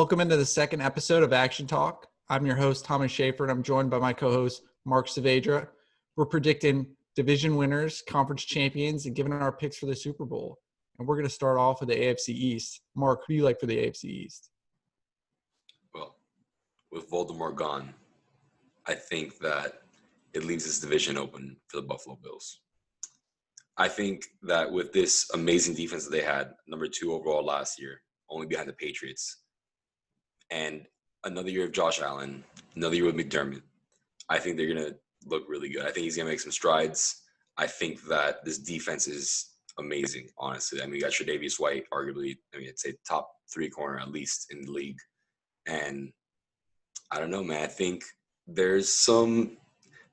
Welcome into the second episode of Action Talk. I'm your host, Thomas Shafer, and I'm joined by my co-host, Mark Saavedra. We're predicting division winners, conference champions, and giving our picks for the Super Bowl. And we're going to start off with the AFC East. Mark, who do you like for the AFC East? Well, with Voldemort gone, I think that it leaves this division open for the Buffalo Bills. I think that with this amazing defense that they had, number 2 overall last year, only behind the Patriots, and another year of Josh Allen, another year with McDermott, I think they're going to look really good. I think he's going to make some strides. I think that this defense is amazing, honestly. I mean, you got Tre'Davious White, arguably, I'd say top 3 corner at least in the league. And I don't know, man. I think there's some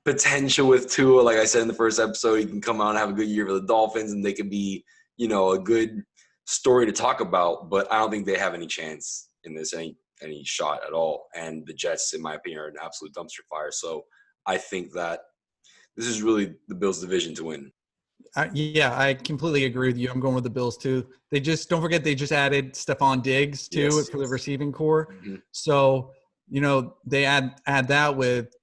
potential with Tua. Like I said in the first episode, he can come out and have a good year for the Dolphins, and they could be, a good story to talk about. But I don't think they have any chance in this, any shot at all. And the Jets, in my opinion, are an absolute dumpster fire. So I think that this is really the Bills' division to win. Yeah, I completely agree with you. I'm going with the Bills too. Don't forget they just added Stephon Diggs too for the receiving core. Mm-hmm. So, they add that with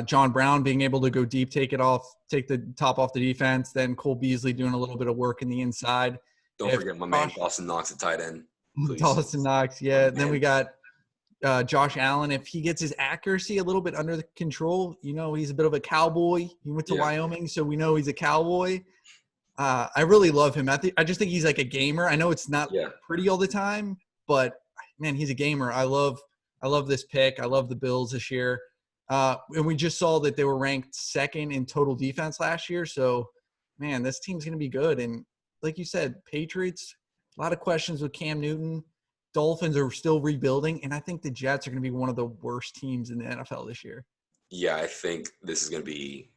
John Brown being able to go deep, take the top off the defense, then Cole Beasley doing a little bit of work in the inside. Don't forget my man Dawson Knox at tight end. Please. Dawson Knox, yeah. Then we got Josh Allen. If he gets his accuracy a little bit under the control, he's a bit of a cowboy. He went to Wyoming, so we know he's a cowboy. I really love him. I just think he's like a gamer. I know it's not pretty all the time, but man, he's a gamer. I love this pick. I love the Bills this year. And we just saw that they were ranked 2nd in total defense last year. So, man, this team's going to be good. And like you said, Patriots, a lot of questions with Cam Newton. Dolphins are still rebuilding. And I think the Jets are going to be one of the worst teams in the NFL this year. Yeah, I think this is going to be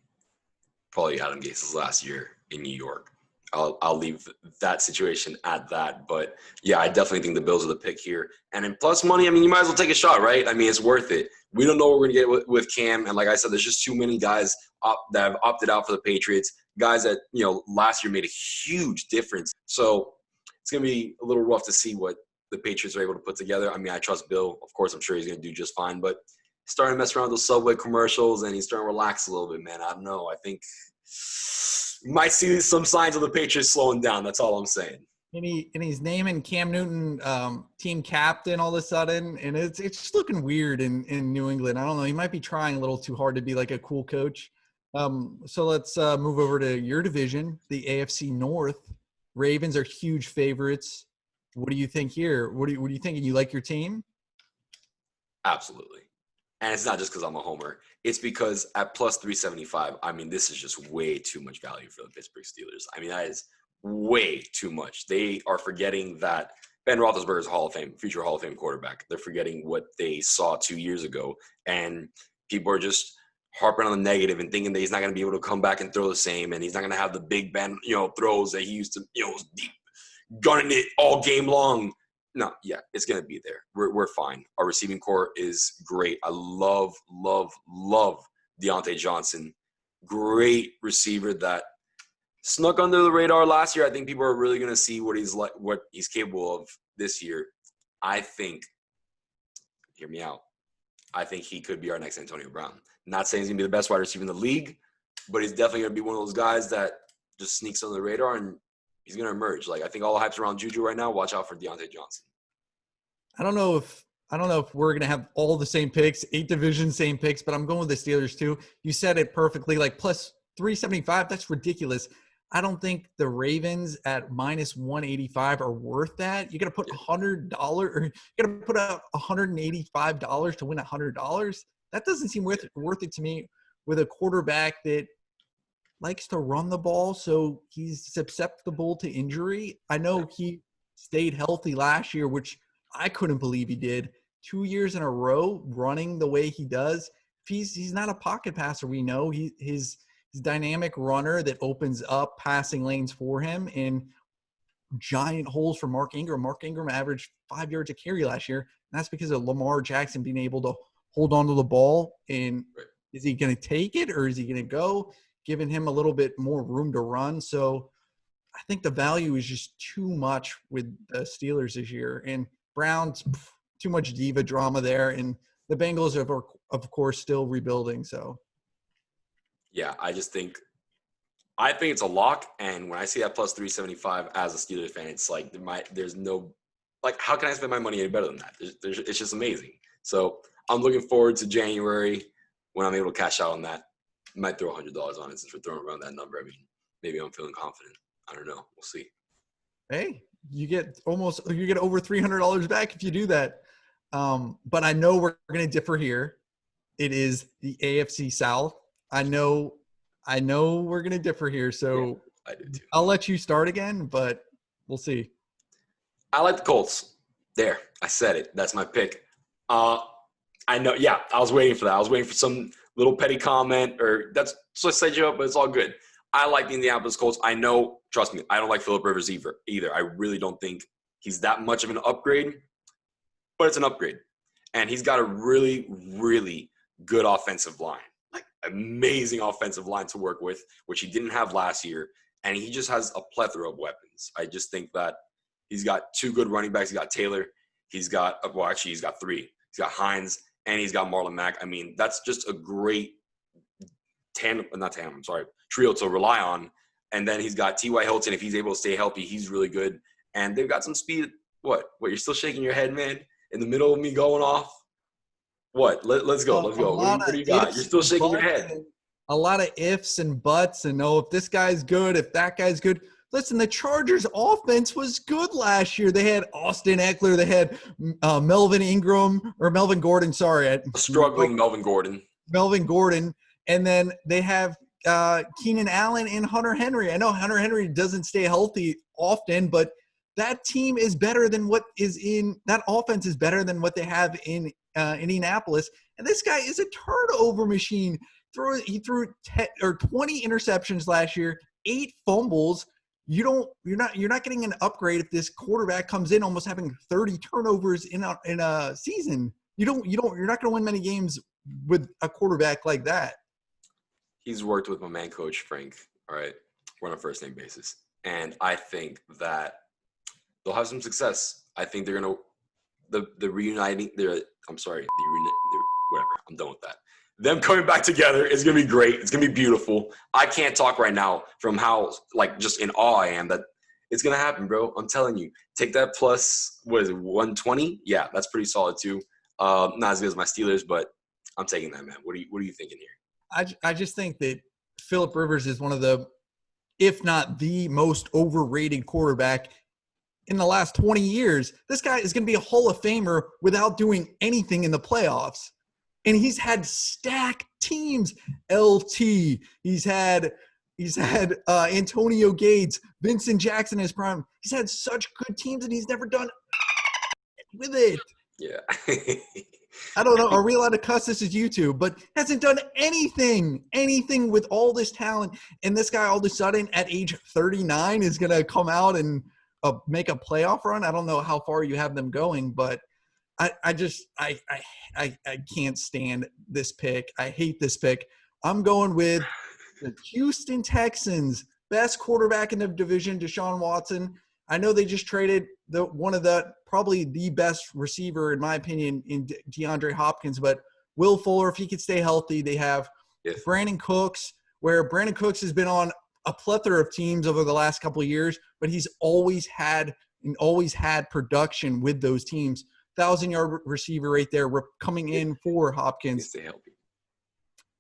probably Adam Gase's last year in New York. I'll leave that situation at that. But, yeah, I definitely think the Bills are the pick here. And in plus money, I mean, you might as well take a shot, right? I mean, it's worth it. We don't know what we're going to get with Cam. And like I said, there's just too many guys that have opted out for the Patriots, guys that, last year made a huge difference. So it's going to be a little rough to see what the Patriots are able to put together. I mean, I trust Bill. Of course, I'm sure he's going to do just fine. But he's starting to mess around with those Subway commercials, and he's starting to relax a little bit, man. I don't know. I think you might see some signs of the Patriots slowing down. That's all I'm saying. And he's naming Cam Newton team captain all of a sudden, and it's just looking weird in New England. I don't know. He might be trying a little too hard to be like a cool coach. So let's move over to your division, the AFC North. Ravens are huge favorites. What do you think here? What do you think? You like your team? Absolutely. And it's not just because I'm a homer. It's because at plus 375, I mean, this is just way too much value for the Pittsburgh Steelers. I mean, that is way too much. They are forgetting that Ben Roethlisberger is future Hall of Fame quarterback. They're forgetting what they saw 2 years ago. And people are just harping on the negative and thinking that he's not going to be able to come back and throw the same. And he's not going to have the big Ben, throws that he used to, deep gunning it all game long. No, yeah, it's going to be there. We're fine. Our receiving core is great. I love Deontay Johnson. Great receiver that snuck under the radar last year. I think people are really going to see what he's capable of this year. I think, hear me out, I think he could be our next Antonio Brown. Not saying he's going to be the best wide receiver in the league, but he's definitely going to be one of those guys that just sneaks under the radar and he's going to emerge. Like, I think all the hype's around Juju right now. Watch out for Deontay Johnson. I don't know if we're going to have all the same picks, 8 divisions, same picks, but I'm going with the Steelers too. You said it perfectly, like plus 375. That's ridiculous. I don't think the Ravens at minus 185 are worth that. You got to put $100 or you got to put out $185 to win $100. That doesn't seem worth it to me with a quarterback that likes to run the ball, so he's susceptible to injury. I know he stayed healthy last year, which I couldn't believe he did. 2 years in a row running the way he does. He's not a pocket passer. We know he's dynamic runner that opens up passing lanes for him and giant holes for Mark Ingram. Mark Ingram averaged 5 yards a carry last year. And that's because of Lamar Jackson being able to hold on to the ball. And is he going to take it or is he going to go? Giving him a little bit more room to run. So I think the value is just too much with the Steelers this year. And Browns, too much diva drama there, and the Bengals are of course still rebuilding. So Yeah, I think it's a lock. And when I see that plus 375 as a Steelers fan, it's like there's no like, how can I spend my money any better than that? It's just amazing. So I'm looking forward to January when I'm able to cash out on that. I might throw $100 on it since we're throwing around that number. I mean, maybe I'm feeling confident. I don't know. We'll see. hey, you get over $300 back if you do that. But I know we're going to differ here. It is the AFC South. I know we're going to differ here. So yeah, I do too. I'll let you start again, but we'll see. I like the Colts. There, I said it. That's my pick. I know. Yeah, I was waiting for that. I was waiting for some little petty comment, or that's just set you up, but it's all good. I like the Indianapolis Colts. I know, trust me, I don't like Phillip Rivers either. I really don't think he's that much of an upgrade, but it's an upgrade. And he's got a really, really good offensive line, like amazing offensive line to work with, which he didn't have last year. And he just has a plethora of weapons. I just think that he's got two good running backs. He's got Taylor. He's got three. He's got Hines, and he's got Marlon Mack. I mean, that's just a great trio to rely on. And then he's got T.Y. Hilton. If he's able to stay healthy, he's really good. And they've got some speed. What, you're still shaking your head, man? In the middle of me going off? What? Let's go. Let's go. What do you got? You're still shaking your head. A lot of ifs and buts and if this guy's good, if that guy's good. Listen, the Chargers offense was good last year. They had Austin Eckler. They had Melvin Gordon. Sorry. Struggling Melvin Gordon. And then they have Keenan Allen and Hunter Henry. I know Hunter Henry doesn't stay healthy often, but that team is better than what is that offense is better than what they have in Indianapolis. And this guy is a turnover machine. He threw 20 interceptions last year, 8 fumbles. You're not getting an upgrade if this quarterback comes in almost having 30 turnovers in a season. You're not going to win many games with a quarterback like that. He's worked with my man coach Frank. All right, we're on a first name basis, and I think that they'll have some success. I think they're gonna the reuniting. Whatever. I'm done with that. Them coming back together is going to be great. It's going to be beautiful. I can't talk right now from how, just in awe I am that it's going to happen, bro. I'm telling you. Take that plus, 120? Yeah, that's pretty solid too. Not as good as my Steelers, but I'm taking that, man. What are you thinking here? I just think that Phillip Rivers is one of the, if not the most overrated quarterback in the last 20 years. This guy is going to be a Hall of Famer without doing anything in the playoffs. And he's had stacked teams. LT. He's had Antonio Gates, Vincent Jackson in his prime. He's had such good teams, and he's never done with it. Yeah. I don't know. Are we allowed to cuss? This is YouTube, but hasn't done anything with all this talent. And this guy, all of a sudden, at age 39, is going to come out and make a playoff run. I don't know how far you have them going, but I can't stand this pick. I hate this pick. I'm going with the Houston Texans, best quarterback in the division, Deshaun Watson. I know they just traded probably the best receiver, in my opinion, in DeAndre Hopkins, but Will Fuller, if he could stay healthy, they have Brandon Cooks, where Brandon Cooks has been on a plethora of teams over the last couple of years, but he's always had production with those teams. 1,000-yard receiver right there. We're coming in for Hopkins. Stay healthy.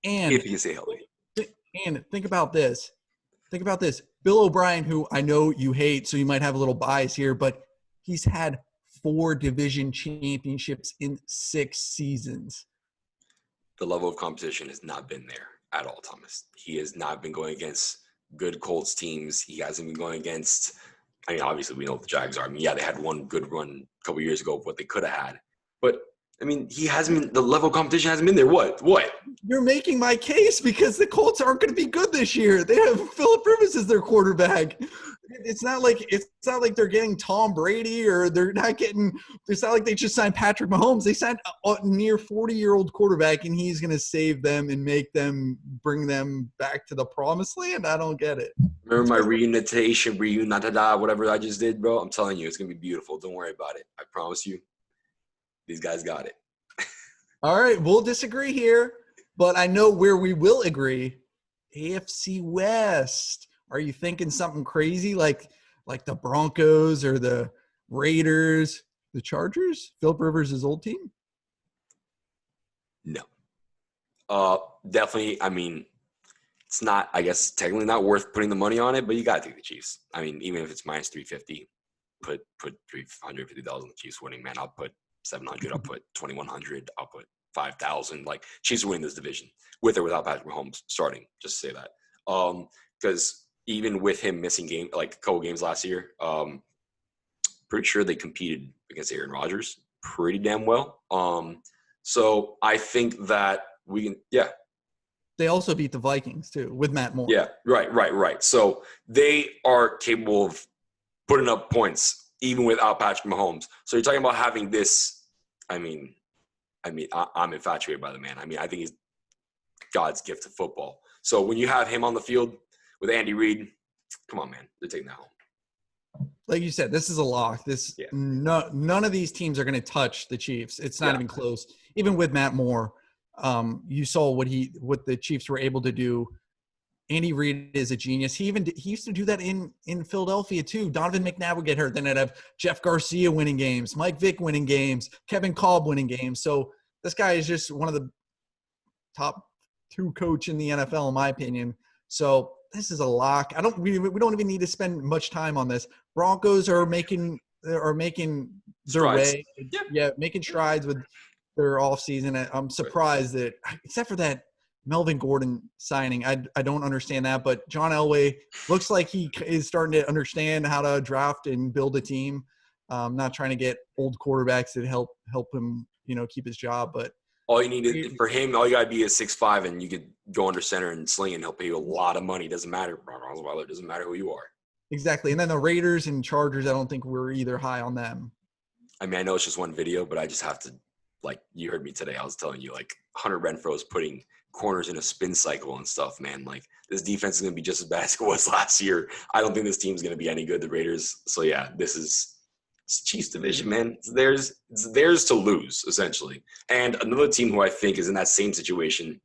And if he can stay healthy. And think about this. Bill O'Brien, who I know you hate, so you might have a little bias here, but he's had 4 division championships in 6 seasons. The level of competition has not been there at all, Thomas. He has not been going against good Colts teams. He hasn't been going against – I mean, obviously, we know what the Jags are. I mean, yeah, they had one good run a couple years ago of what they could have had. But, I mean, he hasn't been – the level of competition hasn't been there. What? You're making my case because the Colts aren't going to be good this year. They have Phillip Rivers as their quarterback. It's not like they're getting Tom Brady or they're not getting – it's not like they just signed Patrick Mahomes. They signed a near 40-year-old quarterback, and he's going to save them and bring them back to the promised land. I don't get it. Remember my whatever I just did, bro? I'm telling you, it's going to be beautiful. Don't worry about it. I promise you. These guys got it. All right, we'll disagree here, but I know where we will agree. AFC West. Are you thinking something crazy like the Broncos or the Raiders, the Chargers? Philip Rivers' old team? No. Definitely. I mean, it's not, I guess, technically not worth putting the money on it, but you got to take the Chiefs. I mean, even if it's minus 350, put $350 on the Chiefs winning, man. I'll put 700. I'll put 2,100. I'll put 5,000. Like, Chiefs winning this division with or without Patrick Mahomes starting. Just to say that. Because even with him missing a couple games last year, pretty sure they competed against Aaron Rodgers pretty damn well. So I think that we can, yeah. They also beat the Vikings too with Matt Moore. Yeah, right. So they are capable of putting up points even without Patrick Mahomes. So you're talking about having this. I'm infatuated by the man. I mean, I think he's God's gift to football. So when you have him on the field with Andy Reid, come on, man, they're taking that home. Like you said, this is a lock. None of these teams are going to touch the Chiefs. It's not even close. Even with Matt Moore, you saw what the Chiefs were able to do. Andy Reid is a genius. He used to do that in Philadelphia too. Donovan McNabb would get hurt. Then I'd have Jeff Garcia winning games, Mike Vick winning games, Kevin Kolb winning games. So this guy is just one of the top 2 coach in the NFL, in my opinion. So this is a lock. We don't even need to spend much time on this. Broncos are making their way. Yeah, making strides with their offseason. I'm surprised that, except for that Melvin Gordon signing, I don't understand that. But John Elway looks like he is starting to understand how to draft and build a team. Not trying to get old quarterbacks that help him, keep his job. But all you need for him, all you gotta be is 6'5", and you could go under center and sling, and he'll pay you a lot of money. Doesn't matter, Ron Osweiler. Doesn't matter who you are. Exactly. And then the Raiders and Chargers, I don't think we're either high on them. I mean, I know it's just one video, but I just have to, you heard me today. I was telling you, Hunter Renfro's putting corners in a spin cycle and stuff, man. This defense is going to be just as bad as it was last year. I don't think this team's going to be any good, the Raiders. So, yeah, it's Chiefs division, man. It's theirs to lose, essentially. And another team who I think is in that same situation,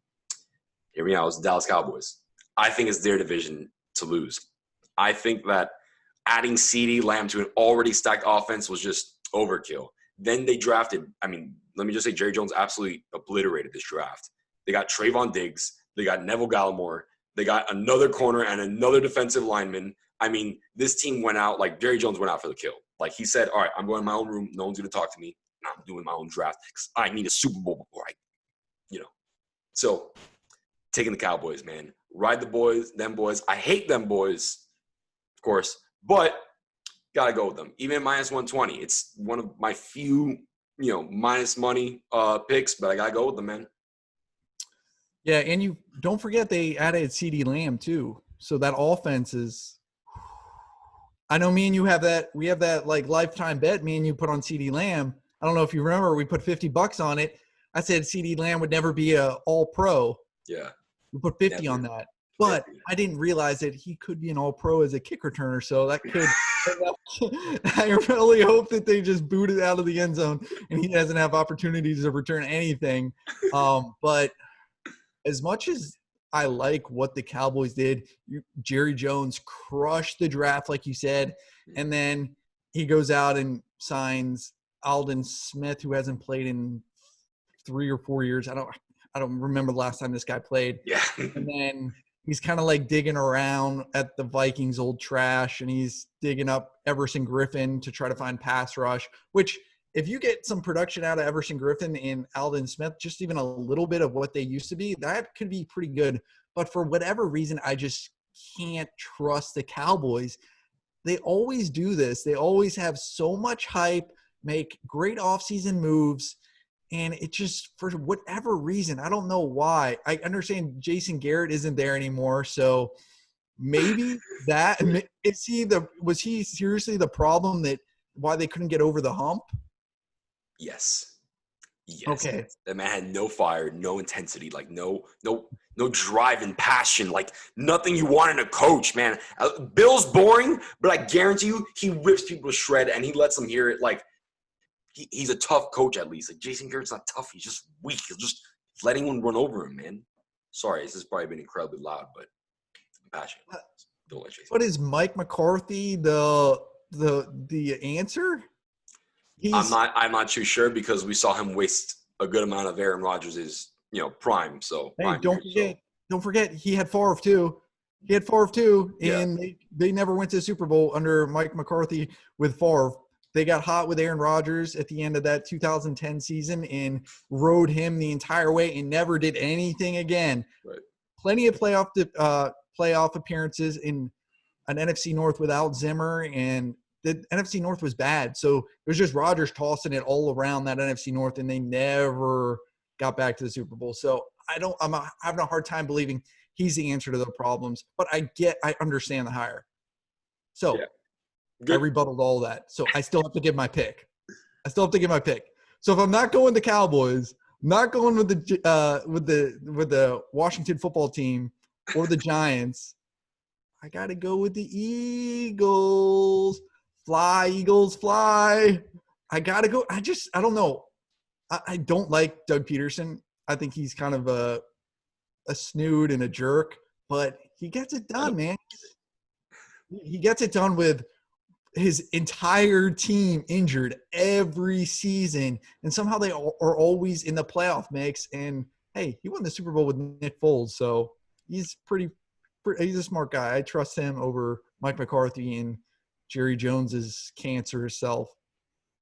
hear me out, is the Dallas Cowboys. I think it's their division to lose. I think that adding CeeDee Lamb to an already stacked offense was just overkill. Then they drafted, let me just say Jerry Jones absolutely obliterated this draft. They got Trayvon Diggs. They got Neville Gallimore. They got another corner and another defensive lineman. This team went out, Jerry Jones went out for the kill. He said, all right, I'm going in my own room. No one's going to talk to me. And I'm doing my own draft because I need a Super Bowl before So, taking the Cowboys, man. Ride the boys, them boys. I hate them boys, of course, but got to go with them. Even minus 120. It's one of my few, minus money picks, but I got to go with them, man. Yeah, and you don't forget they added CeeDee Lamb too. So that offense is – I know me and you have that – we have that lifetime bet me and you put on CeeDee Lamb. I don't know if you remember, we put $50 on it. I said CeeDee Lamb would never be a all-pro. Yeah. We put 50 on that. But I didn't realize that he could be an all-pro as a kick returner. So that could – I really hope that they just boot it out of the end zone and he doesn't have opportunities to return anything. But as much as I like what the Cowboys did, Jerry Jones crushed the draft, like you said, and then he goes out and signs Aldon Smith, who hasn't played in 3 or 4 years. I don't remember the last time this guy played. Yeah. And then he's kind of digging around at the Vikings' old trash, and he's digging up Everson Griffin to try to find pass rush, which if you get some production out of Everson Griffin and Aldon Smith, just even a little bit of what they used to be, that could be pretty good. But for whatever reason, I just can't trust the Cowboys. They always do this. They always have so much hype, make great offseason moves, and it just, for whatever reason, I don't know why. I understand Jason Garrett isn't there anymore, so maybe that was he seriously the problem that why they couldn't get over the hump? Yes. Okay. That man had no fire, no intensity, no drive and passion, nothing you want in a coach, man. Bill's boring, but I guarantee you he rips people to shred and he lets them hear it. he's a tough coach at least. Like Jason Garrett's not tough. He's just weak. He'll just let anyone run over him, man. Sorry, this has probably been incredibly loud, but I'm passionate. Don't let Jason. What is Mike McCarthy the answer? I'm not too sure because we saw him waste a good amount of Aaron Rodgers' prime. So Hey, prime don't forget he had Favre too. He had Favre too, Yeah. and they never went to the Super Bowl under Mike McCarthy with Favre. They got hot with Aaron Rodgers at the end of that 2010 season and rode him the entire way and never did anything again. Right. Plenty of playoff appearances in an NFC North without Zimmer, and the NFC North was bad. So it was just Rodgers tossing it all around that NFC North, and they never got back to the Super Bowl. So I'm having a hard time believing he's the answer to the problems, but I understand the hire. So yeah. I rebutted all that. So I still have to give my pick. So if I'm not going the Cowboys, not going with the Washington football team or the Giants, I got to go with the Eagles. Fly, Eagles, fly. I got to go. I don't know. I don't like Doug Peterson. I think he's kind of a snood and a jerk, but he gets it done, man. He gets it done with his entire team injured every season, and somehow they are always in the playoff mix. And hey, he won the Super Bowl with Nick Foles, so he's he's a smart guy. I trust him over Mike McCarthy and Jerry Jones's cancerous self.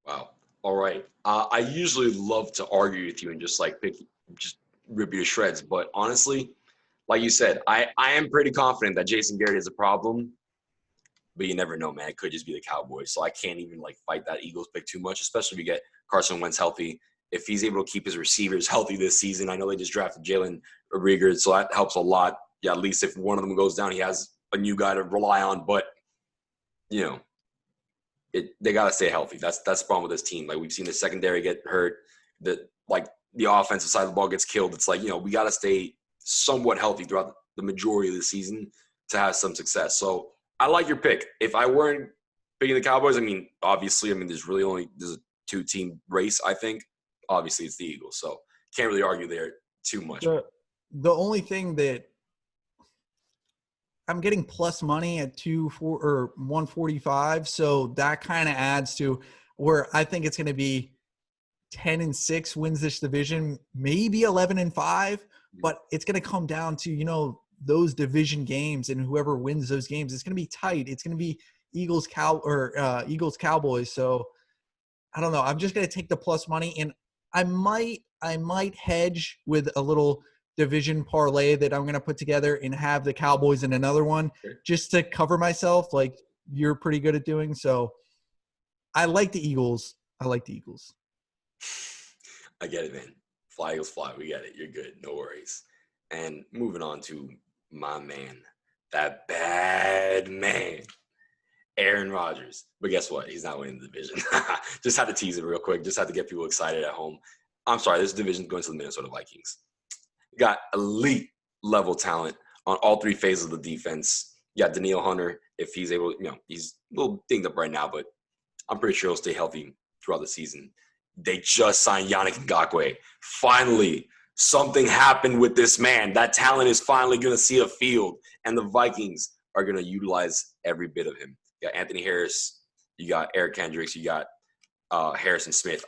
Wow. All right. I usually love to argue with you and just rip you to shreds, but honestly, like you said, I am pretty confident that Jason Garrett is a problem. But you never know, man. It could just be the Cowboys. So I can't even fight that Eagles pick too much, especially if you get Carson Wentz healthy. If he's able to keep his receivers healthy this season, I know they just drafted Jalen Reagor, so that helps a lot. Yeah, at least if one of them goes down, he has a new guy to rely on. But they gotta stay healthy. That's the problem with this team. Like we've seen the secondary get hurt. The offensive side of the ball gets killed. It's we gotta stay somewhat healthy throughout the majority of the season to have some success. So I like your pick. If I weren't picking the Cowboys, obviously, there's a two-team race, I think. Obviously, it's the Eagles. So can't really argue there too much. The only thing that I'm getting plus money at 145, so that kind of adds to where I think it's going to be 10-6 wins this division, maybe 11-5, but it's going to come down to those division games, and whoever wins those games, it's going to be tight. It's going to be Eagles Cowboys. So I don't know. I'm just going to take the plus money, and I might hedge with a little division parlay that I'm going to put together and have the Cowboys in another one just to cover myself, like you're pretty good at doing. So I like the Eagles. I get it, man. Fly, Eagles, fly. We get it. You're good. No worries. And moving on to my man, that bad man, Aaron Rodgers. But guess what? He's not winning the division. Just had to tease it real quick. Just had to get people excited at home. I'm sorry. This division is going to the Minnesota Vikings. Got elite level talent on all three phases of the defense. You got Danielle Hunter. If he's able, he's a little dinged up right now, but I'm pretty sure he'll stay healthy throughout the season. They just signed Yannick Ngakoue. Finally, something happened with this man. That talent is finally going to see a field, and the Vikings are going to utilize every bit of him. You got Anthony Harris. You got Eric Kendricks. You got Harrison Smith.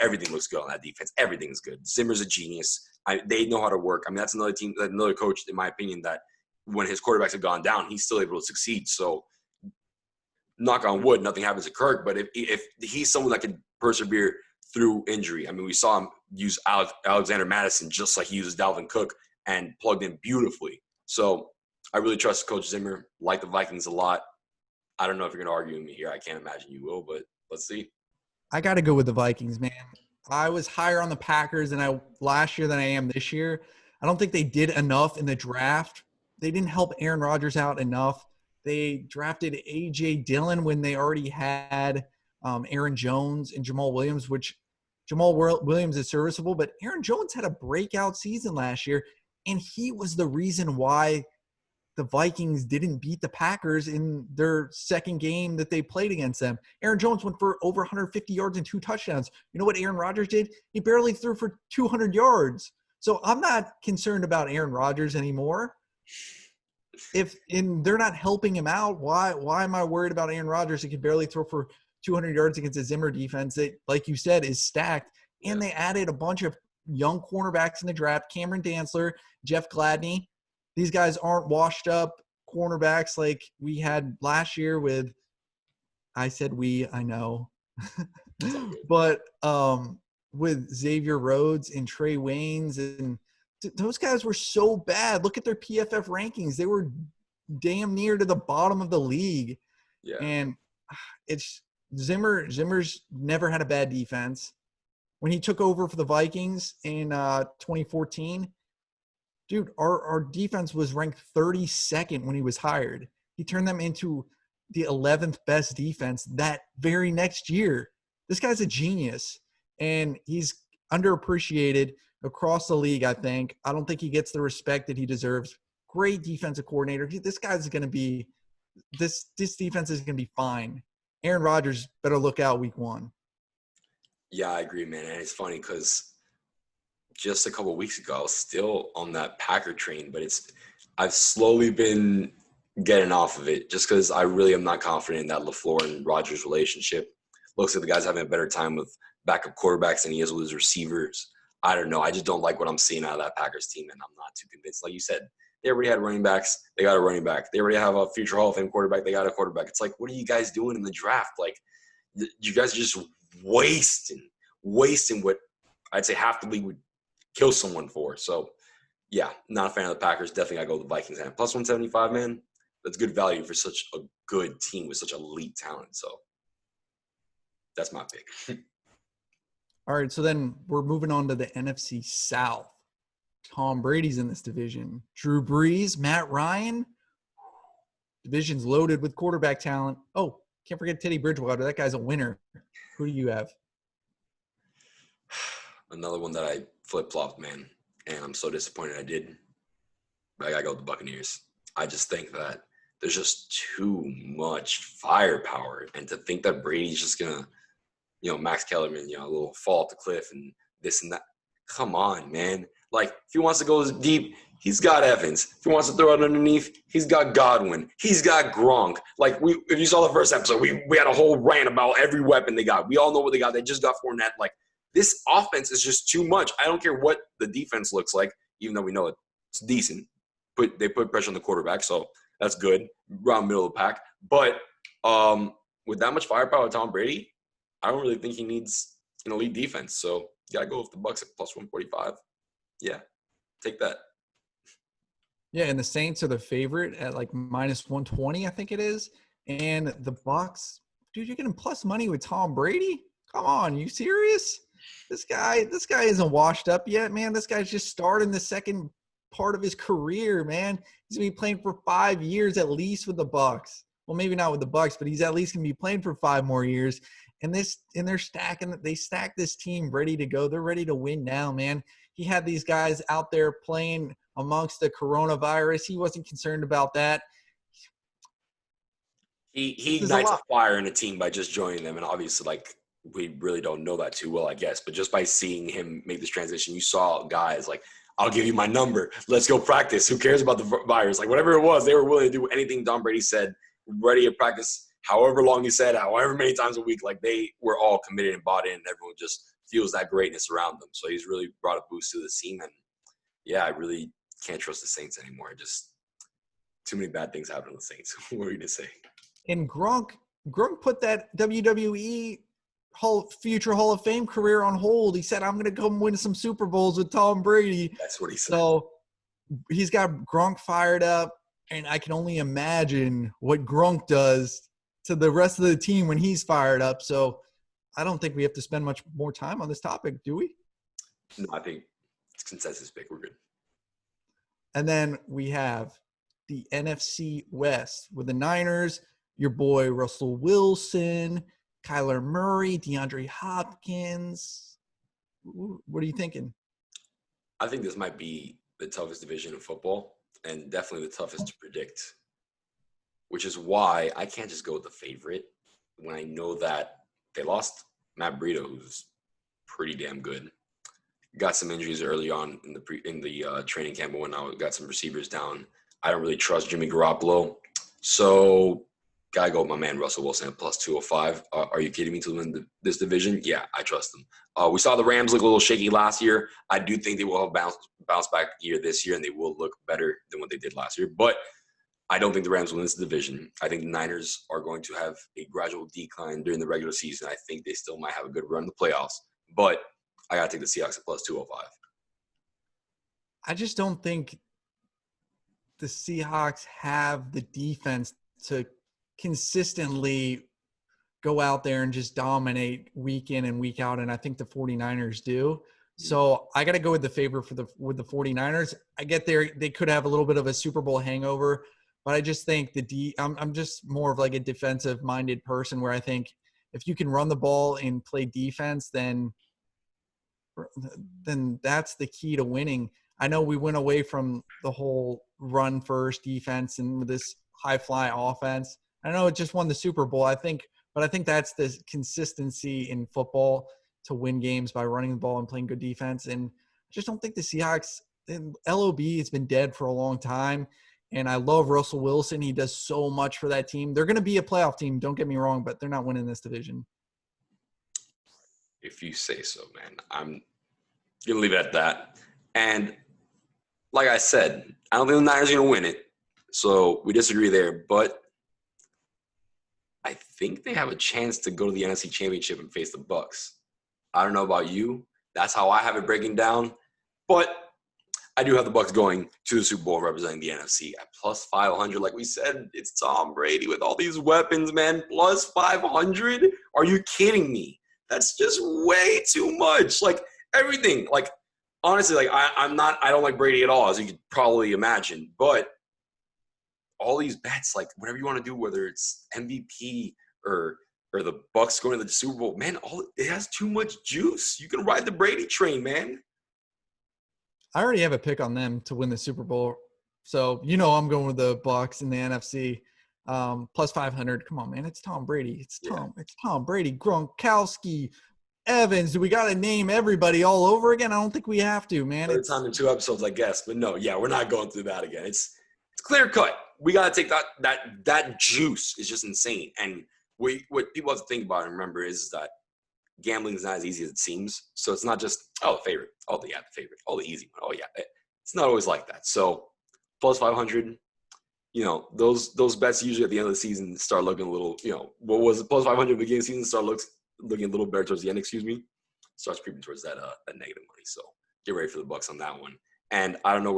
Everything looks good on that defense. Everything's good. Zimmer's a genius. They know how to work. That's another team, another coach, in my opinion, that when his quarterbacks have gone down, he's still able to succeed. So, knock on wood, nothing happens to Kirk. But if he's someone that can persevere through injury, we saw him use Alexander Madison just like he uses Dalvin Cook and plugged in beautifully. So, I really trust Coach Zimmer. Like the Vikings a lot. I don't know if you're going to argue with me here. I can't imagine you will, but let's see. I got to go with the Vikings, man. I was higher on the Packers last year than I am this year. I don't think they did enough in the draft. They didn't help Aaron Rodgers out enough. They drafted A.J. Dillon when they already had Aaron Jones and Jamal Williams, which Jamal Williams is serviceable, but Aaron Jones had a breakout season last year, and he was the reason why the Vikings didn't beat the Packers in their second game that they played against them. Aaron Jones went for over 150 yards and 2 touchdowns. You know what Aaron Rodgers did? He barely threw for 200 yards. So I'm not concerned about Aaron Rodgers anymore. They're not helping him out, why am I worried about Aaron Rodgers? He could barely throw for 200 yards against a Zimmer defense that, like you said, is stacked. And they added a bunch of young cornerbacks in the draft. Cameron Dantzler, Jeff Gladney. These guys aren't washed up cornerbacks like we had last year with – I said we, I know. But with Xavier Rhodes and Trey Waynes, and those guys were so bad. Look at their PFF rankings. They were damn near to the bottom of the league. Yeah. And it's Zimmer's never had a bad defense. When he took over for the Vikings in 2014, dude, our defense was ranked 32nd when he was hired. He turned them into the 11th best defense that very next year. This guy's a genius, and he's underappreciated across the league, I think. I don't think he gets the respect that he deserves. Great defensive coordinator. This guy's going to be – this defense is going to be fine. Aaron Rodgers better look out week 1. Yeah, I agree, man. And it's funny because just a couple of weeks ago, I was still on that Packer train, but I've slowly been getting off of it just because I really am not confident in that LaFleur and Rodgers relationship. Looks like the guy's having a better time with backup quarterbacks than he is with his receivers. I don't know. I just don't like what I'm seeing out of that Packers team, and I'm not too convinced. Like you said, they already had running backs. They got a running back. They already have a future Hall of Fame quarterback. They got a quarterback. It's like, what are you guys doing in the draft? Like, you guys are just wasting what I'd say half the league would kill someone for. So, yeah, not a fan of the Packers. Definitely got to go with the Vikings. And plus 175, man, that's good value for such a good team with such elite talent. So, that's my pick. All right, so then we're moving on to the NFC South. Tom Brady's in this division. Drew Brees, Matt Ryan. Division's loaded with quarterback talent. Oh, can't forget Teddy Bridgewater. That guy's a winner. Who do you have? Another one that I flip-flopped, man, and I'm so disappointed I did. But I got to go with the Buccaneers. I just think that there's just too much firepower. And to think that Brady's just going to, Max Kellerman, a little fall off the cliff and this and that. Come on, man. Like, if he wants to go deep, he's got Evans. If he wants to throw it underneath, he's got Godwin. He's got Gronk. Like, if you saw the first episode, we had a whole rant about every weapon they got. We all know what they got. They just got Fournette. Like, this offense is just too much. I don't care what the defense looks like, even though we know it's decent. But they put pressure on the quarterback, so that's good. Around middle of the pack. But with that much firepower, Tom Brady, I don't really think he needs an elite defense. So you got to go with the Bucs at plus 145. Yeah, take that. Yeah, and the Saints are the favorite at like minus 120, I think it is. And the Bucs, dude, you're getting plus money with Tom Brady? Come on, you serious? This guy isn't washed up yet, man. This guy's just starting the second part of his career, man. He's gonna be playing for 5 years at least with the Bucs. Well, maybe not with the Bucs, but he's at least gonna be playing for 5 more years. And they're they stacked this team ready to go. They're ready to win now, man. He had these guys out there playing amongst the coronavirus. He wasn't concerned about that. He ignites a fire in a team by just joining them, and obviously, like, we really don't know that too well, I guess. But just by seeing him make this transition, you saw guys like, I'll give you my number. Let's go practice. Who cares about the virus? Like, whatever it was, they were willing to do anything Tom Brady said, ready to practice however long he said, however many times a week. Like, they were all committed and bought in, and everyone just feels that greatness around them. So he's really brought a boost to the team. And, yeah, I really can't trust the Saints anymore. Just too many bad things happen to the Saints. What were you going to say? And Gronk put that WWE future Hall of Fame career on hold. He said, I'm going to come win some Super Bowls with Tom Brady. That's what he said. So he's got Gronk fired up, and I can only imagine what Gronk does to the rest of the team when he's fired up. So I don't think we have to spend much more time on this topic, do we? No, I think it's consensus pick. We're good. And then we have the NFC West with the Niners, your boy Russell Wilson, Kyler Murray, DeAndre Hopkins. What are you thinking? I think this might be the toughest division in football. and definitely the toughest to predict, which is why I can't just go with the favorite when I know that they lost Matt Breida, who's pretty damn good. Got some injuries early on in the training camp and whatnot. Got some receivers down. I don't really trust Jimmy Garoppolo, so gotta go with my man Russell Wilson at plus 205. Are you kidding me? To win this division? Yeah, I trust them. We saw the Rams look a little shaky last year. I do think they will have bounce back year this year, and they will look better than what they did last year. But I don't think the Rams will win this division. I think the Niners are going to have a gradual decline during the regular season. I think they still might have a good run in the playoffs, but I got to take the Seahawks at plus 205. I just don't think the Seahawks have the defense to consistently go out there and just dominate week in and week out. And I think the 49ers do. So I got to go with the favorite with the 49ers. I get there. They could have a little bit of a Super Bowl hangover, but I just think I'm just more of like a defensive minded person where I think if you can run the ball and play defense, then that's the key to winning. I know we went away from the whole run first defense and with this high fly offense. I know it just won the Super Bowl, but I think that's the consistency in football to win games by running the ball and playing good defense. And I just don't think the Seahawks, LOB has been dead for a long time. And I love Russell Wilson. He does so much for that team. They're going to be a playoff team. Don't get me wrong, but they're not winning this division. If you say so, man. I'm going to leave it at that. And like I said, I don't think the Niners are going to win it. So we disagree there. But I think they have a chance to go to the NFC Championship and face the Bucs. I don't know about you. That's how I have it breaking down. But I do have the Bucs going to the Super Bowl representing the NFC at plus 500. Like we said, it's Tom Brady with all these weapons, man. Plus 500? Are you kidding me? That's just way too much. Like everything. Like honestly, like I don't like Brady at all, as you could probably imagine. But all these bets, like whatever you want to do, whether it's MVP or the Bucs going to the Super Bowl, man, it has too much juice. You can ride the Brady train, man. I already have a pick on them to win the Super Bowl. So, I'm going with the Bucs in the NFC. Plus 500. Come on, man. It's Tom Brady. It's Tom Brady, Gronkowski, Evans. Do we got to name everybody all over again? I don't think we have to, man. Third time in 2 episodes, I guess. But no, yeah, we're not going through that again. It's clear cut. We got to take that juice is just insane. And what people have to think about and remember is that gambling is not as easy as it seems. So it's not just, the favorite. The favorite. The easy one. It's not always like that. So plus 500, those bets usually at the end of the season start looking a little, what was it? Plus 500 at the beginning of the season start looking a little better towards the end, starts creeping towards that negative money. So get ready for the Bucs on that one. And I don't know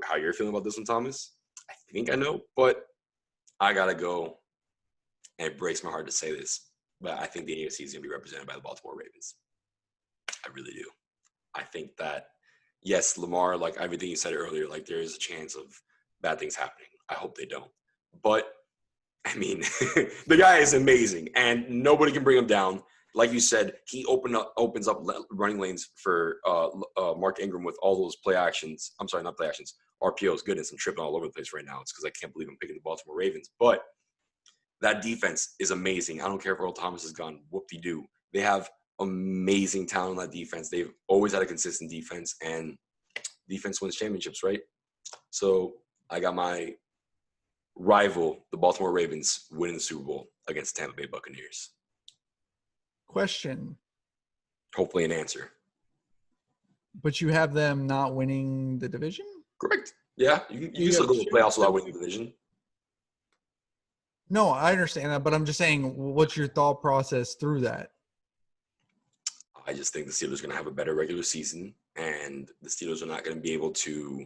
how you're feeling about this one, Thomas. I think I know, but I got to go, and it breaks my heart to say this, but I think the AFC is going to be represented by the Baltimore Ravens. I really do. I think that, yes, Lamar, like everything you said earlier, like there is a chance of bad things happening. I hope they don't. But, I mean, the guy is amazing, and nobody can bring him down. Like you said, he opens up running lanes for Mark Ingram with all those play actions. I'm sorry, not play actions. RPOs. Goodness, I'm tripping all over the place right now. It's because I can't believe I'm picking the Baltimore Ravens. But that defense is amazing. I don't care if Earl Thomas has gone whoop-de-doo. They have amazing talent on that defense. They've always had a consistent defense, and defense wins championships, right? So I got my rival, the Baltimore Ravens, winning the Super Bowl against the Tampa Bay Buccaneers. Question. Hopefully an answer. But you have them not winning the division? Correct. Yeah, you can still go to the playoffs without winning the division. No, I understand that, but I'm just saying, what's your thought process through that? I just think the Steelers are going to have a better regular season, and the Steelers are not going to be able to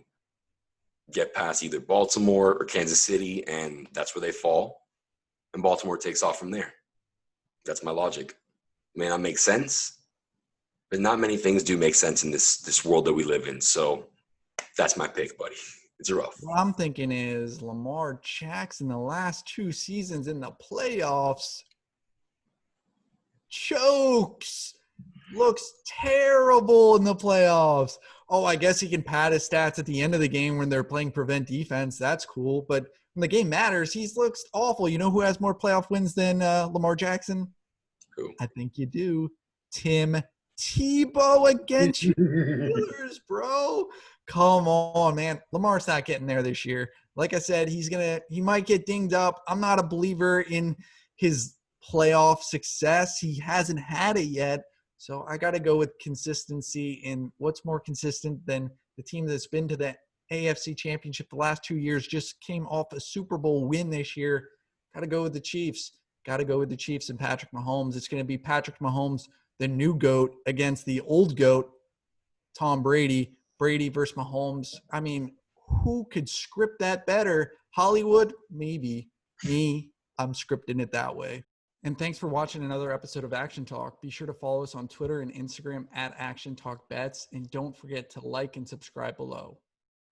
get past either Baltimore or Kansas City, and that's where they fall. And Baltimore takes off from there. That's my logic. May not make sense, but not many things do make sense in this world that we live in. So that's my pick, buddy. It's rough. What I'm thinking is Lamar Jackson the last 2 seasons in the playoffs chokes. looks terrible in the playoffs. Oh, I guess he can pad his stats at the end of the game when they're playing prevent defense. That's cool. But when the game matters, he looks awful. You know who has more playoff wins than Lamar Jackson? Who? I think you do. Tim Tebow against your Steelers, bro. Come on, man. Lamar's not getting there this year. Like I said, he might get dinged up. I'm not a believer in his playoff success. He hasn't had it yet. So I got to go with consistency. And what's more consistent than the team that's been to the AFC Championship the last 2 years, just came off a Super Bowl win this year? Got to go with the Chiefs. Got to go with the Chiefs and Patrick Mahomes. It's going to be Patrick Mahomes, the new GOAT, against the old GOAT, Tom Brady. Brady versus Mahomes. I mean, who could script that better? Hollywood? Maybe. Me, I'm scripting it that way. And thanks for watching another episode of Action Talk. Be sure to follow us on Twitter and Instagram at Action Talk Bets. And don't forget to like and subscribe below.